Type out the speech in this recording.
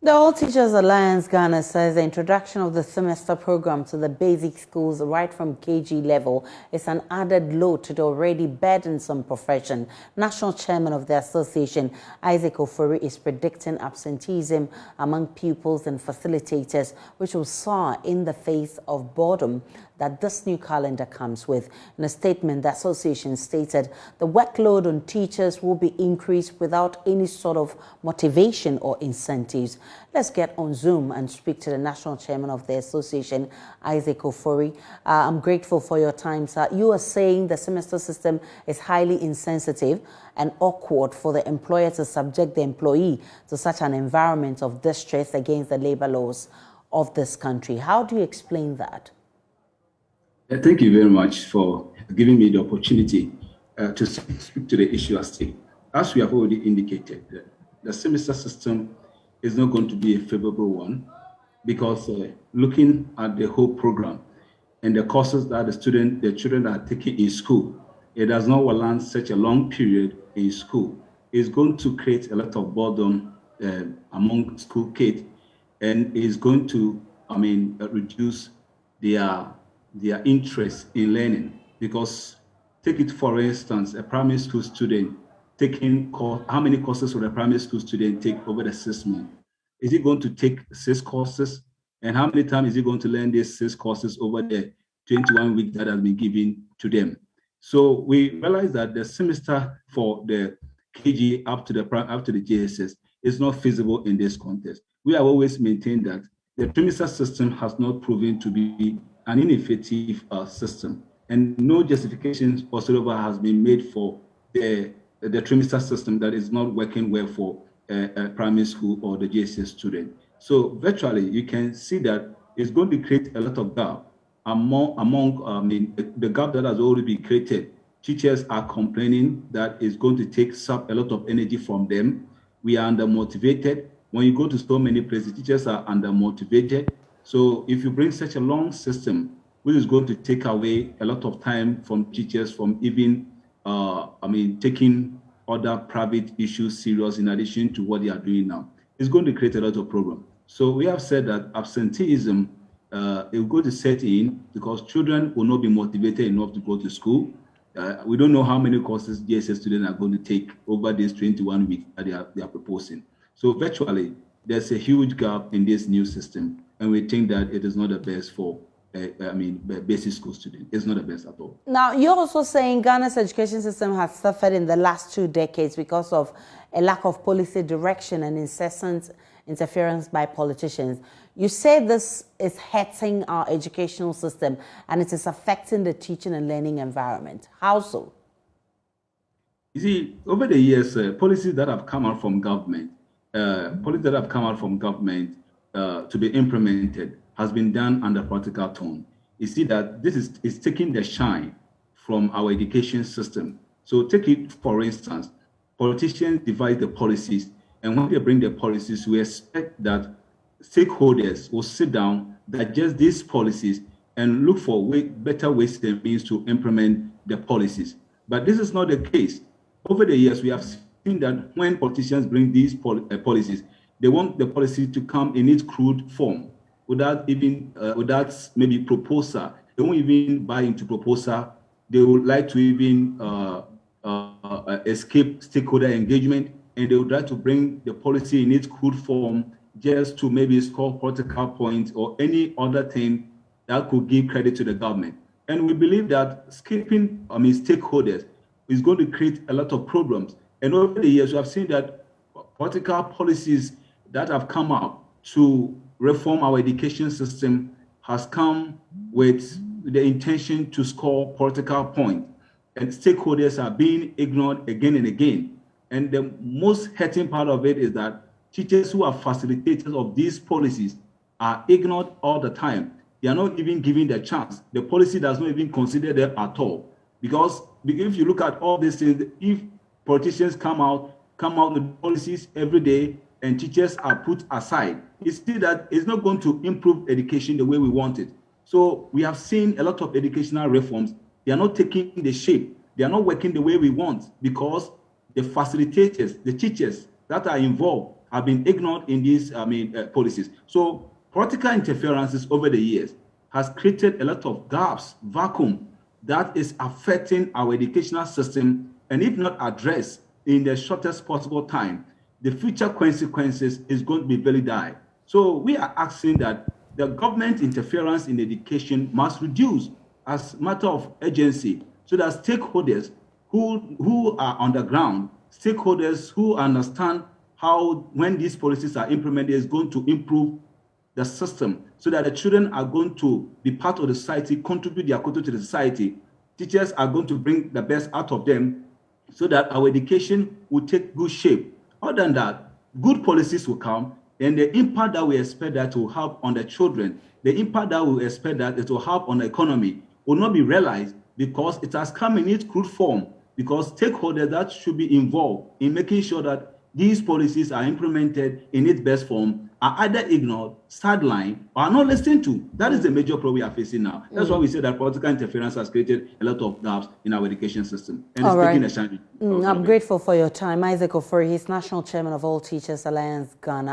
The All Teachers Alliance Ghana says the introduction of the semester program to the basic schools right from KG level is an added load to the already burdensome profession. National Chairman of the association, Isaac Ofori, is predicting absenteeism among pupils and facilitators, which will soar in the face of boredom that this new calendar comes with. In a statement, the association stated the workload on teachers will be increased without any sort of motivation or incentives. Let's get on Zoom and speak to the national chairman of the association, Isaac Ofori. I'm grateful for your time, sir. You are saying the semester system is highly insensitive and awkward for the employer to subject the employee to such an environment of distress against the labor laws of this country. How do you explain that? Thank you very much for giving me the opportunity to speak to the issue at stake. As we have already indicated, the semester system is not going to be a favorable one because looking at the whole program and the courses that the children are taking in school, it does not warrant such a long period in school. It's going to create a lot of boredom among school kids, and is going to, reduce their interest in learning. Because take it for instance, a primary school student taking how many courses will a primary school student take over the 6 months? Is he going to take 6 courses? And how many times is he going to learn these 6 courses over the 21 weeks that has been given to them? So we realize that the semester for the KG up to the JSS is not feasible in this context. We have always maintained that the trimester system has not proven to be an ineffective system, and no justification whatsoever has been made for the trimester system that is not working well for a primary school or the JSS student. So virtually, you can see that it's going to create a lot of gap among the gap that has already been created. Teachers are complaining that it's going to take a lot of energy from them. We are undermotivated. When you go to so many places, teachers are undermotivated. So if you bring such a long system, which is going to take away a lot of time from teachers from even, taking other private issues serious in addition to what they are doing now, it's going to create a lot of problem. So we have said that absenteeism it will go to set in because children will not be motivated enough to go to school. We don't know how many courses JSS students are going to take over these 21 weeks that they are proposing. So virtually, there's a huge gap in this new system, and we think that it is not the best for basic school students. It's not the best at all. Now, you're also saying Ghana's education system has suffered in the last 2 decades because of a lack of policy direction and incessant interference by politicians. You say this is hurting our educational system and it is affecting the teaching and learning environment. How so? You see, over the years, policies that have come out from government, to be implemented has been done under political tone. You see that this is taking the shine from our education system. So take it, for instance, politicians devise the policies, and when they bring the policies, we expect that stakeholders will sit down, digest these policies, and look for better ways and means to implement the policies. But this is not the case. Over the years, we have seen that when politicians bring these policies, they want the policy to come in its crude form, without maybe proposal. They won't even buy into proposal. They would like to even escape stakeholder engagement, and they would like to bring the policy in its crude form just to maybe score political points or any other thing that could give credit to the government. And we believe that skipping stakeholders is going to create a lot of problems. And over the years, we have seen that political policies that have come up to reform our education system has come with the intention to score political points, and stakeholders are being ignored again and again. And the most hurting part of it is that teachers who are facilitators of these policies are ignored all the time. They are not even given the chance. The policy does not even consider them at all. Because if you look at all these things, if politicians come out with policies every day and teachers are put aside, it's still that it's not going to improve education the way we want it. So we have seen a lot of educational reforms. They are not taking the shape. They are not working the way we want because the facilitators, the teachers that are involved have been ignored in these policies. So political interferences over the years has created a lot of gaps, vacuum, that is affecting our educational system, and if not addressed in the shortest possible time, the future consequences is going to be very dire. So we are asking that the government interference in education must reduce as a matter of urgency, so that stakeholders who are on the ground, stakeholders who understand how, when these policies are implemented, is going to improve the system, so that the children are going to be part of the society, contribute their quota to the society. Teachers are going to bring the best out of them, so that our education will take good shape. Other than that, good policies will come, and the impact that we expect that will have on the children, the impact that we expect that it will have on the economy will not be realized, because it has come in its crude form, because stakeholders that should be involved in making sure that these policies are implemented in its best form are either ignored, sidelined, or are not listened to. That is the major problem we are facing now. That's why we say that political interference has created a lot of gaps in our education system, and it's taking a shine. I'm grateful for your time. Isaac Ofori, he's National Chairman of All Teachers Alliance Ghana.